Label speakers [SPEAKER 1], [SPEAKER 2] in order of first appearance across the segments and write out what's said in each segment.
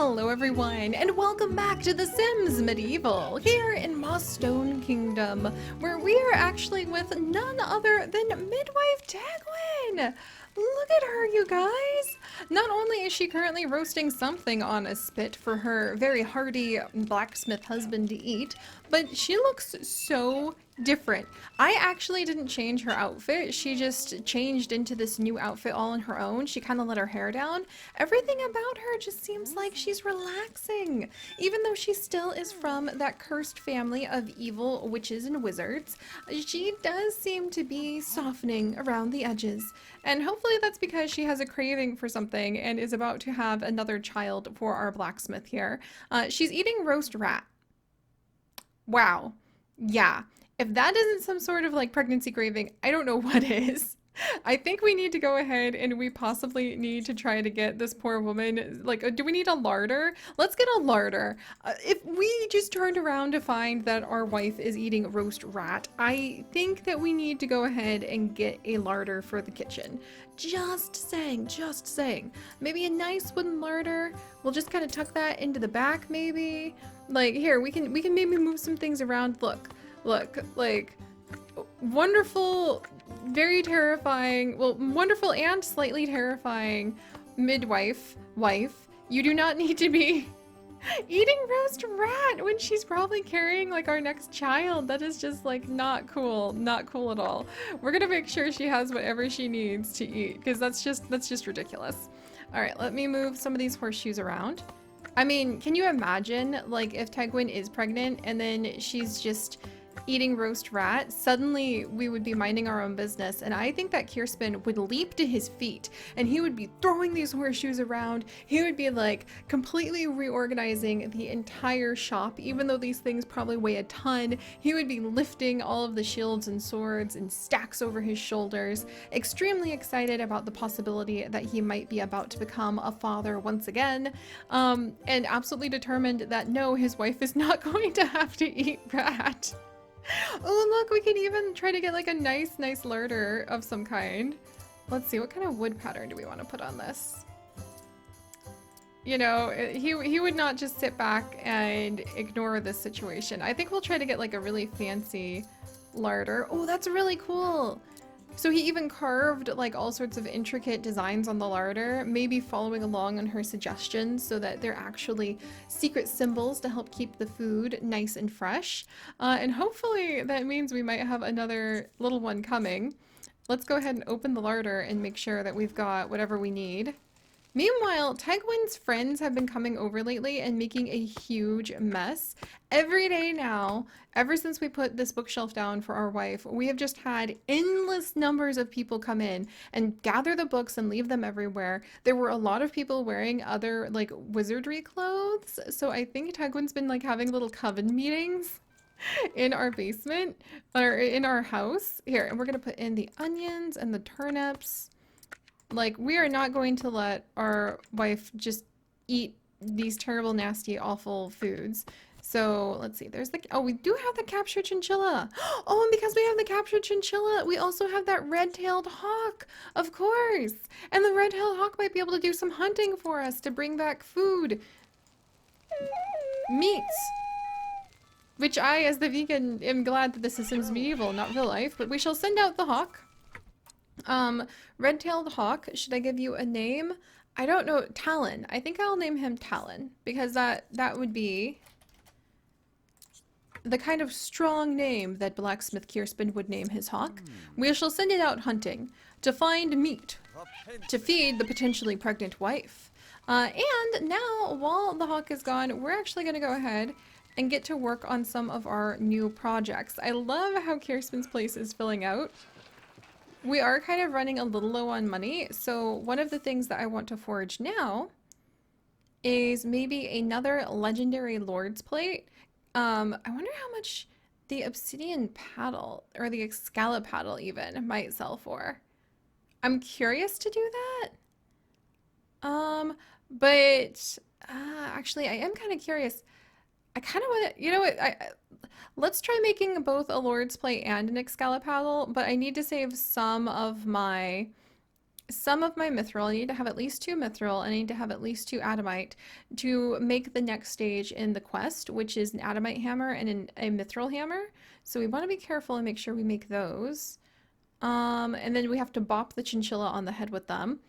[SPEAKER 1] Hello everyone, and welcome back to The Sims Medieval, here in Moss Stone Kingdom, where we are actually with none other than Midwife Tagwin! Look at her, you guys! Not only is she currently roasting something on a spit for her very hearty blacksmith husband to eat, but she looks so different. I actually didn't change her outfit. She just changed into this new outfit all on her own. She kind of let her hair down. Everything about her just seems like she's relaxing. Even though she still is from that cursed family of evil witches and wizards, she does seem to be softening around the edges. And hopefully that's because she has a craving for something and is about to have another child for our blacksmith here. She's eating roast rat. Wow. Yeah. If that isn't some sort of like pregnancy craving, I don't know what is. I think we need to go ahead and we possibly need to try to get this poor woman, like, do we need a larder? Let's get a larder. If we just turned around to find that our wife is eating roast rat, I think that we need to go ahead and get a larder for the kitchen. Just saying, just saying. Maybe a nice wooden larder. We'll just kind of tuck that into the back maybe. Like here, we can maybe move some things around. Look, like wonderful, very terrifying, well, wonderful and slightly terrifying wife. You do not need to be eating roast rat when she's probably carrying like our next child. That is just like not cool at all. We're gonna make sure she has whatever she needs to eat because that's just ridiculous. All right, let me move some of these horseshoes around. I mean, can you imagine like if Tegwin is pregnant and then she's just eating roast rat? Suddenly we would be minding our own business, and I think that Kirsten would leap to his feet and he would be throwing these horseshoes around. He would be like completely reorganizing the entire shop, even though these things probably weigh a ton. He would be lifting all of the shields and swords and stacks over his shoulders, extremely excited about the possibility that he might be about to become a father once again, and absolutely determined that no, his wife is not going to have to eat rat. Oh look, we can even try to get like a nice larder of some kind. Let's see, what kind of wood pattern do we want to put on this? You know, he would not just sit back and ignore this situation. I think we'll try to get like a really fancy larder. Oh, that's really cool. So he even carved like all sorts of intricate designs on the larder, maybe following along on her suggestions so that they're actually secret symbols to help keep the food nice and fresh. And hopefully that means we might have another little one coming. Let's go ahead and open the larder and make sure that we've got whatever we need. Meanwhile, Tegwin's friends have been coming over lately and making a huge mess. Every day now, ever since we put this bookshelf down for our wife, we have just had endless numbers of people come in and gather the books and leave them everywhere. There were a lot of people wearing other like wizardry clothes, so I think Tegwin's been like having little coven meetings in our basement or in our house. Here, and we're gonna put in the onions and the turnips. Like, we are not going to let our wife just eat these terrible, nasty, awful foods. So, let's see. There's the... Oh, we do have the captured chinchilla. Oh, and because we have the captured chinchilla, we also have that red-tailed hawk. Of course. And the red-tailed hawk might be able to do some hunting for us to bring back food. Meats. Which I, as the vegan, am glad that this is Sims Medieval, not real life. But we shall send out the hawk. Red-tailed hawk, should I give you a name? I don't know. Talon. I think I'll name him Talon because that would be the kind of strong name that blacksmith Kirsten would name his hawk. We shall send it out hunting to find meat to feed the potentially pregnant wife. And now, while the hawk is gone, we're actually going to go ahead and get to work on some of our new projects. I love how Kirsten's place is filling out. We are kind of running a little low on money, so one of the things that I want to forge now is maybe another legendary Lord's Plate. I wonder how much the obsidian paddle, or the Excalibur paddle even, might sell for. I'm curious to do that. But actually I am kind of curious. I kind of want to, you know what, let's try making both a Lord's Plate and an Excalibur paddle, but I need to save some of my some of my mithril. I need to have at least 2 mithril. I need to have at least 2 adamite to make the next stage in the quest, which is an adamite hammer and a mithril hammer. So we want to be careful and make sure we make those. And then we have to bop the chinchilla on the head with them.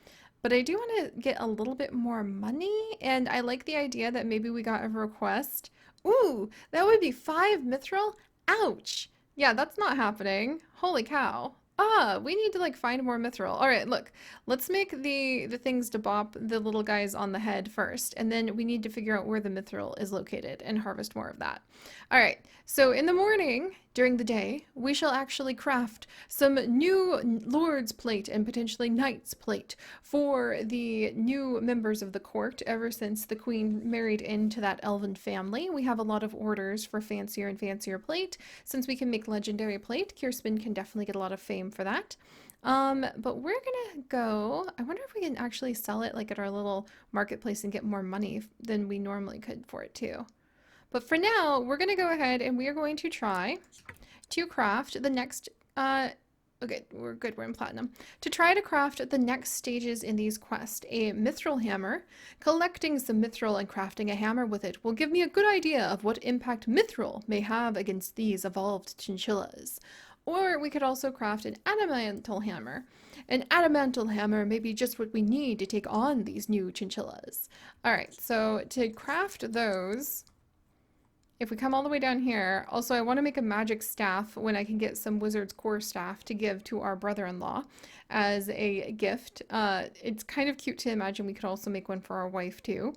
[SPEAKER 1] But I do want to get a little bit more money, and I like the idea that maybe we got a request. Ooh, that would be 5 mithril? Ouch! Yeah, that's not happening. Holy cow. Ah, we need to like find more mithril. All right, look, let's make the things to bop the little guys on the head first, and then we need to figure out where the mithril is located and harvest more of that. All right, so in the morning, during the day, we shall actually craft some new Lord's plate and potentially Knight's plate for the new members of the court. Ever since the queen married into that elven family, we have a lot of orders for fancier and fancier plate. Since we can make legendary plate, Kirsten can definitely get a lot of fame for that. But we're gonna go, I wonder if we can actually sell it like at our little marketplace and get more money than we normally could for it too. But for now, we're gonna go ahead and we are going to try to craft the next, okay, we're good, we're in platinum. To try to craft the next stages in these quests, a mithril hammer. Collecting some mithril and crafting a hammer with it will give me a good idea of what impact mithril may have against these evolved chinchillas. Or we could also craft an adamantal hammer. An adamantal hammer may be just what we need to take on these new chinchillas. Alright, so to craft those, if we come all the way down here, also I want to make a magic staff when I can get some wizard's core staff to give to our brother-in-law as a gift. It's kind of cute to imagine we could also make one for our wife too.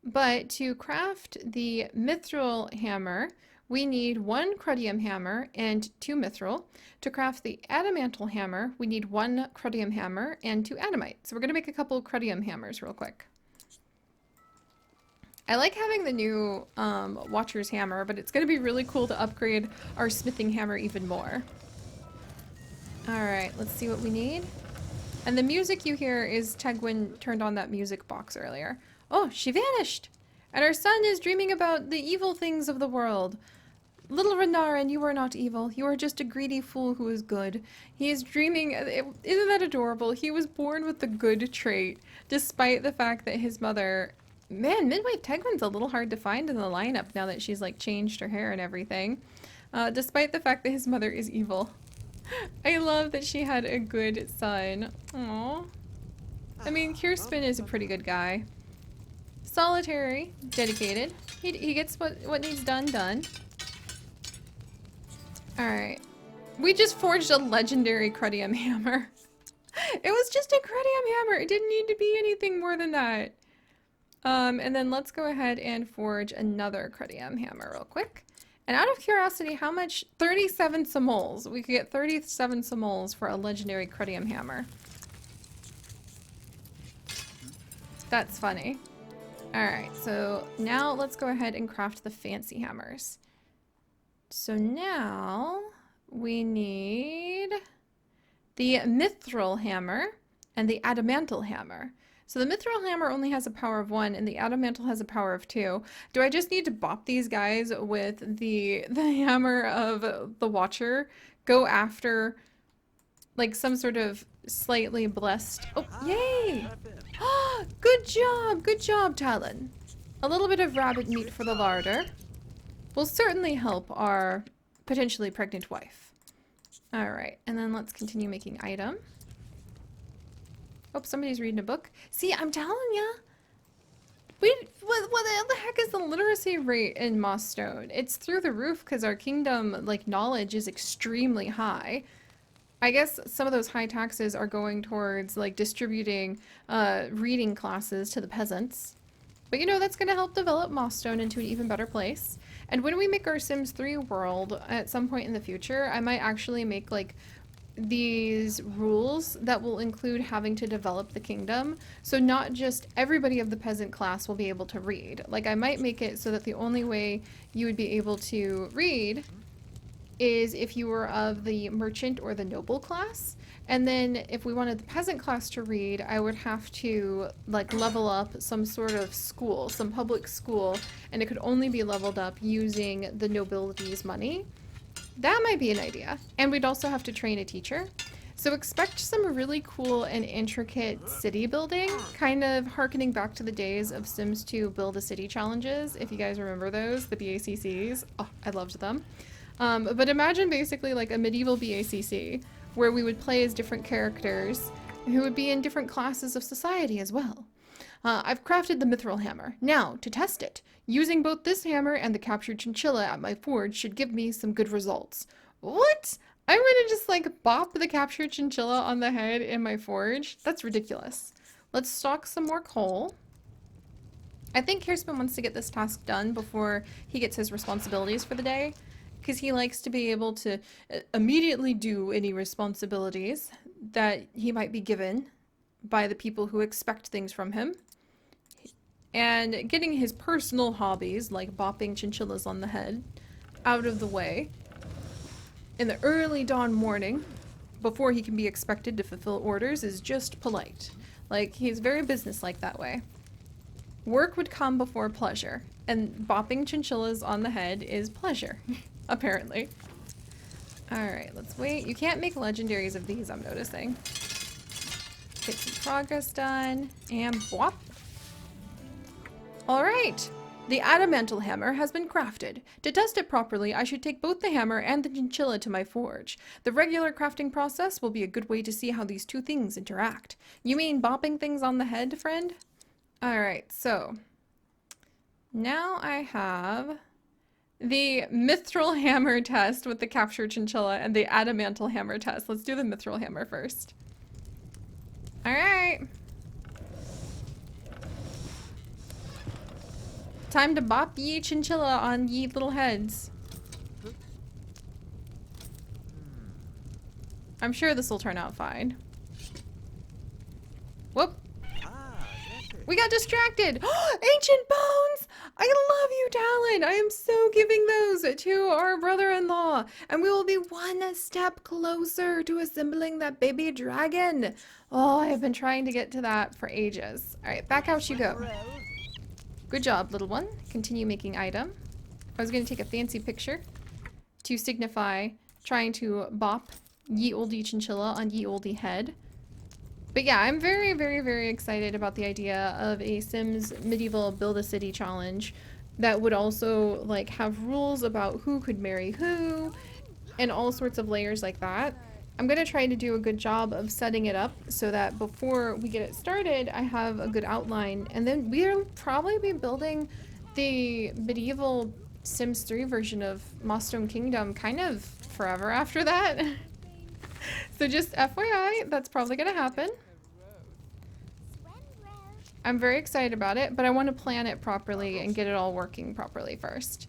[SPEAKER 1] But to craft the mithril hammer, we need 1 crudium hammer and 2 mithril. To craft the adamantal hammer, we need 1 crudium hammer and 2 adamite. So we're going to make a couple of crudium hammers real quick. I like having the new Watcher's hammer, but it's going to be really cool to upgrade our smithing hammer even more. Alright, let's see what we need. And the music you hear is Tegwin turned on that music box earlier. Oh, she vanished! And our son is dreaming about the evil things of the world. Little Renarin, you are not evil. You are just a greedy fool who is good. He is dreaming... Isn't that adorable? He was born with the good trait, despite the fact that his mother... Man, Midwife Tegwin's a little hard to find in the lineup now that she's like changed her hair and everything. Despite the fact that his mother is evil. I love that she had a good son. Aww. I mean, Kirsten is a pretty good guy. Solitary, dedicated. He gets what needs done. Alright. We just forged a legendary crudium hammer. It was just a crudium hammer. It didn't need to be anything more than that. And then let's go ahead and forge another crudium hammer real quick. And out of curiosity, how much? 37 simoles. We could get 37 simoles for a legendary crudium hammer. That's funny. Alright, so now let's go ahead and craft the fancy hammers. So now we need the mithril hammer and the adamantal hammer. So the mithril hammer only has a power of 1 and the adamantal has a power of 2. Do I just need to bop these guys with the hammer of the Watcher? Go after like some sort of slightly blessed... Oh, yay! Good job, Talon. A little bit of rabbit meat for the larder will certainly help our potentially pregnant wife. Alright, and then let's continue making item. Oh, somebody's reading a book. See, I'm telling ya. What the heck is the literacy rate in Mossstone? It's through the roof because our kingdom, like, knowledge is extremely high. I guess some of those high taxes are going towards, like, distributing reading classes to the peasants. But, you know, that's going to help develop Mossstone into an even better place. And when we make our Sims 3 world at some point in the future, I might actually make, like, these rules that will include having to develop the kingdom. So not just everybody of the peasant class will be able to read. Like, I might make it so that the only way you would be able to read is if you were of the merchant or the noble class. And then if we wanted the peasant class to read, I would have to like level up some sort of school, some public school, and it could only be leveled up using the nobility's money. That might be an idea. And we'd also have to train a teacher. So expect some really cool and intricate city building, kind of harkening back to the days of Sims 2 Build a City challenges, if you guys remember those, the BACCs. Oh, I loved them. But imagine basically like a medieval BACC, where we would play as different characters who would be in different classes of society as well. I've crafted the mithril hammer. Now, to test it, using both this hammer and the captured chinchilla at my forge should give me some good results. What? I'm gonna just like bop the captured chinchilla on the head in my forge? That's ridiculous. Let's stock some more coal. I think Kirsten wants to get this task done before he gets his responsibilities for the day, because he likes to be able to immediately do any responsibilities that he might be given by the people who expect things from him. And getting his personal hobbies, like bopping chinchillas on the head, out of the way in the early dawn morning, before he can be expected to fulfill orders, is just polite. Like, he's very businesslike that way. Work would come before pleasure, and bopping chinchillas on the head is pleasure, apparently. Alright, let's wait. You can't make legendaries of these, I'm noticing. Get some progress done, and bwop. Alright, the adamantle hammer has been crafted. To test it properly, I should take both the hammer and the chinchilla to my forge. The regular crafting process will be a good way to see how these two things interact. You mean bopping things on the head, friend? Alright, so now I have the mithril hammer test with the captured chinchilla and the adamantle hammer test. Let's do the mithril hammer first. Alright. Time to bop ye chinchilla on ye little heads. I'm sure this will turn out fine. Whoop. We got distracted! Ancient bones! I love you, Talon! I am so giving those to our brother-in-law. And we will be one step closer to assembling that baby dragon. Oh, I have been trying to get to that for ages. Alright, back out you go. Good job, little one. Continue making item. I was going to take a fancy picture to signify trying to bop ye olde chinchilla on ye olde head. But yeah, I'm very, very, very excited about the idea of a Sims Medieval Build a City challenge that would also like have rules about who could marry who and all sorts of layers like that. I'm going to try to do a good job of setting it up so that before we get it started, I have a good outline. And then we'll probably be building the medieval Sims 3 version of Mossstone Kingdom kind of forever after that. So just FYI, that's probably going to happen. I'm very excited about it, but I want to plan it properly and get it all working properly first.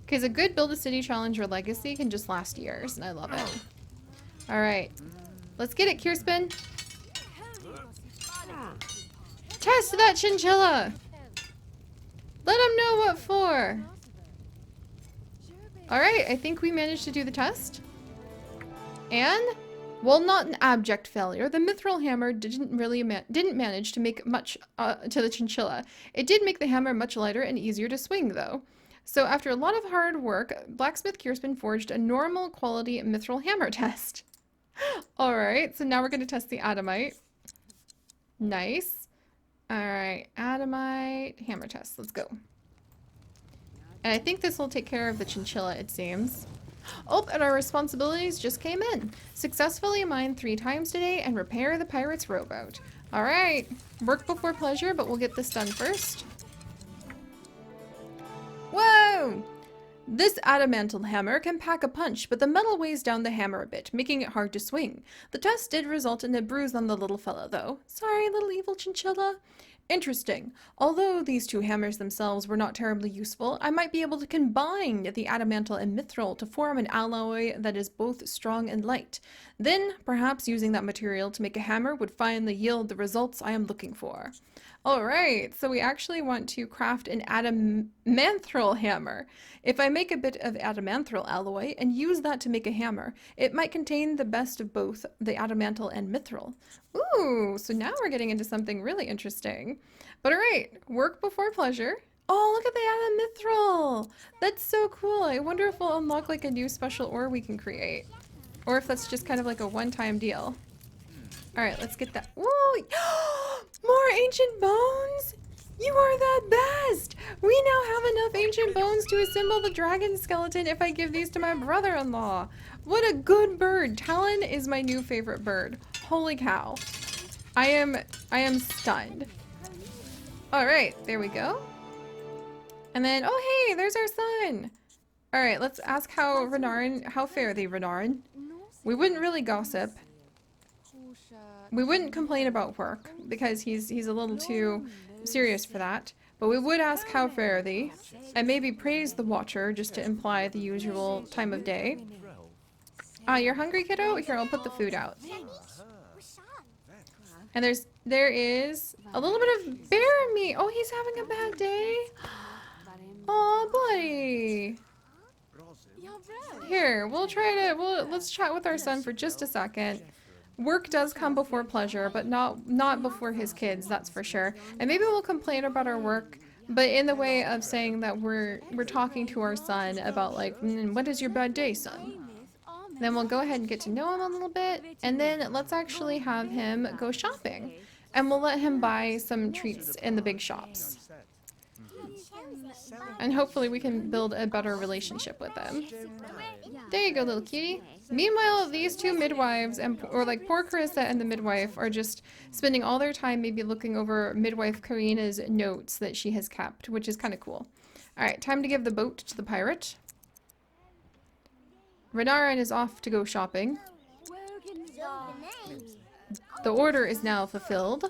[SPEAKER 1] Because a good Build a City challenge or legacy can just last years, and I love it. Alright, let's get it, Kirsten. Test that chinchilla! Let him know what for! Alright, I think we managed to do the test. And, while not an abject failure, the mithril hammer didn't manage to make much to the chinchilla. It did make the hammer much lighter and easier to swing, though. So after a lot of hard work, Blacksmith Kirsten forged a normal quality mithril hammer test. Alright, so now we're going to test the adamite. Nice. Alright, adamite hammer test. Let's go. And I think this will take care of the chinchilla, it seems. Oh, and our responsibilities just came in. Successfully mine 3 times today and repair the pirate's rowboat. Alright, work before pleasure, but we'll get this done first. Whoa! This adamantle hammer can pack a punch, but the metal weighs down the hammer a bit, making it hard to swing. The test did result in a bruise on the little fella, though. Sorry, little evil chinchilla. Interesting. Although these 2 hammers themselves were not terribly useful, I might be able to combine the adamantle and mithril to form an alloy that is both strong and light. Then, perhaps using that material to make a hammer would finally yield the results I am looking for. Alright, so we actually want to craft an adamanthral hammer. If I make a bit of adamanthral alloy and use that to make a hammer, it might contain the best of both the adamantle and mithril. Ooh, so now we're getting into something really interesting. But alright, work before pleasure. Oh, look at the adamanthral! That's so cool. I wonder if we'll unlock like a new special ore we can create. Or if that's just kind of like a one-time deal. Alright, let's get that. Whoa! More ancient bones? You are the best! We now have enough ancient bones to assemble the dragon skeleton if I give these to my brother-in-law. What a good bird. Talon is my new favorite bird. Holy cow. I am stunned. Alright, there we go. And then, oh hey, there's our son! Alright, let's ask how fare thee, Renarin? We wouldn't really gossip. We wouldn't complain about work, because he's a little too serious for that. But we would ask how fare thee, and maybe praise the watcher, just to imply the usual time of day. You're hungry, kiddo? Here, I'll put the food out. And there is a little bit of bear meat. Oh, he's having a bad day. Oh, buddy. Here, let's chat with our son for just a second. Work does come before pleasure, but not before his kids, that's for sure. And maybe we'll complain about our work, but in the way of saying that we're talking to our son about like, what is your bad day, son? Then we'll go ahead and get to know him a little bit, and then let's actually have him go shopping. And we'll let him buy some treats in the big shops. And hopefully we can build a better relationship with them. There you go, little cutie. Meanwhile, these two midwives, or like poor Carissa and the midwife, are just spending all their time maybe looking over midwife Karina's notes that she has kept, which is kind of cool. Alright, time to give the boat to the pirate. Renarin is off to go shopping. The order is now fulfilled.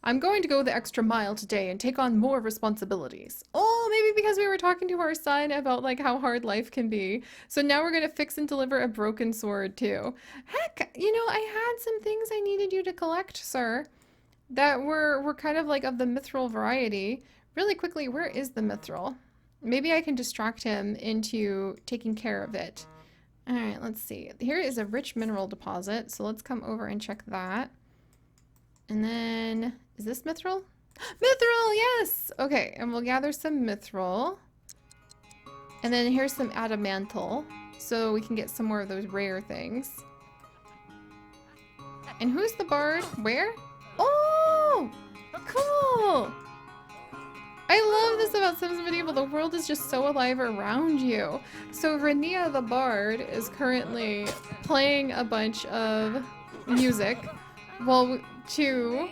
[SPEAKER 1] I'm going to go the extra mile today and take on more responsibilities. Oh, maybe because we were talking to our son about like how hard life can be. So now we're going to fix and deliver a broken sword too. Heck, you know, I had some things I needed you to collect, sir, that were kind of like of the mithril variety. Really quickly, where is the mithril? Maybe I can distract him into taking care of it. All right, let's see. Here is a rich mineral deposit, so let's come over and check that. And then, is this mithril? Mithril, yes! Okay, and we'll gather some mithril. And then here's some adamantle, so we can get some more of those rare things. And who's the bard? Where? Oh! Cool! I love this about Sims Medieval. The world is just so alive around you. So Renia the bard is currently playing a bunch of music while to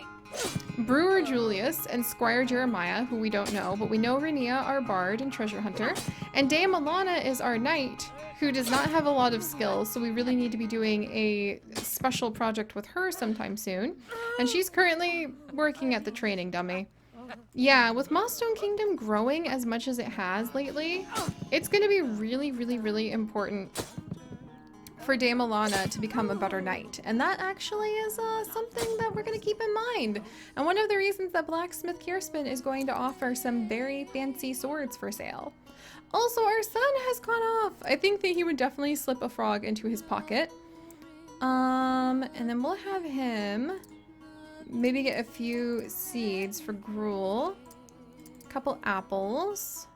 [SPEAKER 1] Brewer Julius and Squire Jeremiah, who we don't know, but we know Renia, our bard and treasure hunter, and Dame Alana is our knight, who does not have a lot of skills, so we really need to be doing a special project with her sometime soon. And she's currently working at the training dummy. Yeah, with Mossstone Kingdom growing as much as it has lately, it's going to be really, really, really important for Dame Alana to become a better knight. And that actually is something that we're going to keep in mind. And one of the reasons that Blacksmith Kirsten is going to offer some very fancy swords for sale. Also, our son has gone off. I think that he would definitely slip a frog into his pocket. And then we'll have him maybe get a few seeds for gruel, a couple apples,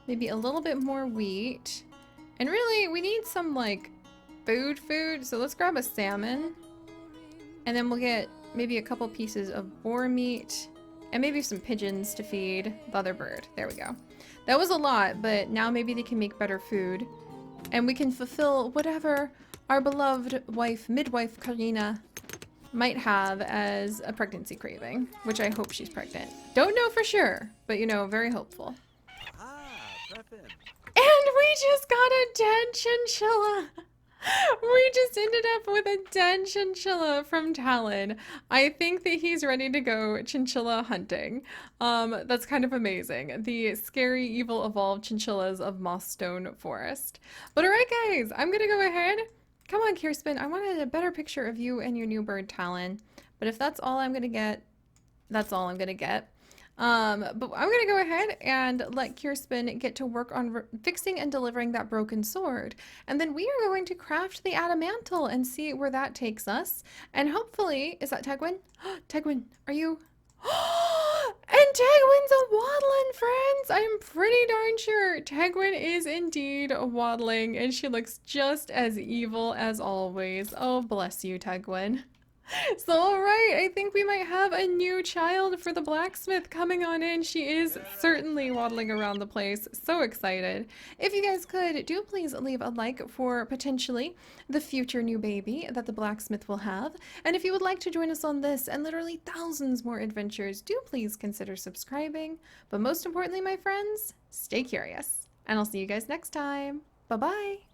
[SPEAKER 1] maybe a little bit more wheat. And really, we need some like food, so let's grab a salmon, and then we'll get maybe a couple pieces of boar meat and maybe some pigeons to feed the other bird. There we go. That was a lot, but now maybe they can make better food and we can fulfill whatever our beloved wife, midwife Karina, might have as a pregnancy craving, which I hope she's pregnant. Don't know for sure, but you know, very hopeful. And we just got a dead chinchilla. We just ended up with a dead chinchilla from Talon. I think that he's ready to go chinchilla hunting. That's kind of amazing. The scary, evil, evolved chinchillas of Mossstone Forest. But alright guys, I'm gonna go ahead. Come on, Kirsten. I wanted a better picture of you and your new bird, Talon. But if that's all I'm gonna get, that's all I'm gonna get. But I'm gonna go ahead and let Kirsten get to work on fixing and delivering that broken sword. And then we are going to craft the adamantle and see where that takes us. And hopefully, is that Tegwin? Tegwin, are you? And Tegwin's a waddling, friends! I'm pretty darn sure Tegwin is indeed waddling, and she looks just as evil as always. Oh, bless you, Tegwin. So, all right, I think we might have a new child for the blacksmith coming on in. She is certainly waddling around the place. So excited. If you guys could, do please leave a like for potentially the future new baby that the blacksmith will have. And if you would like to join us on this and literally thousands more adventures, do please consider subscribing. But most importantly, my friends, stay curious. And I'll see you guys next time. Bye bye.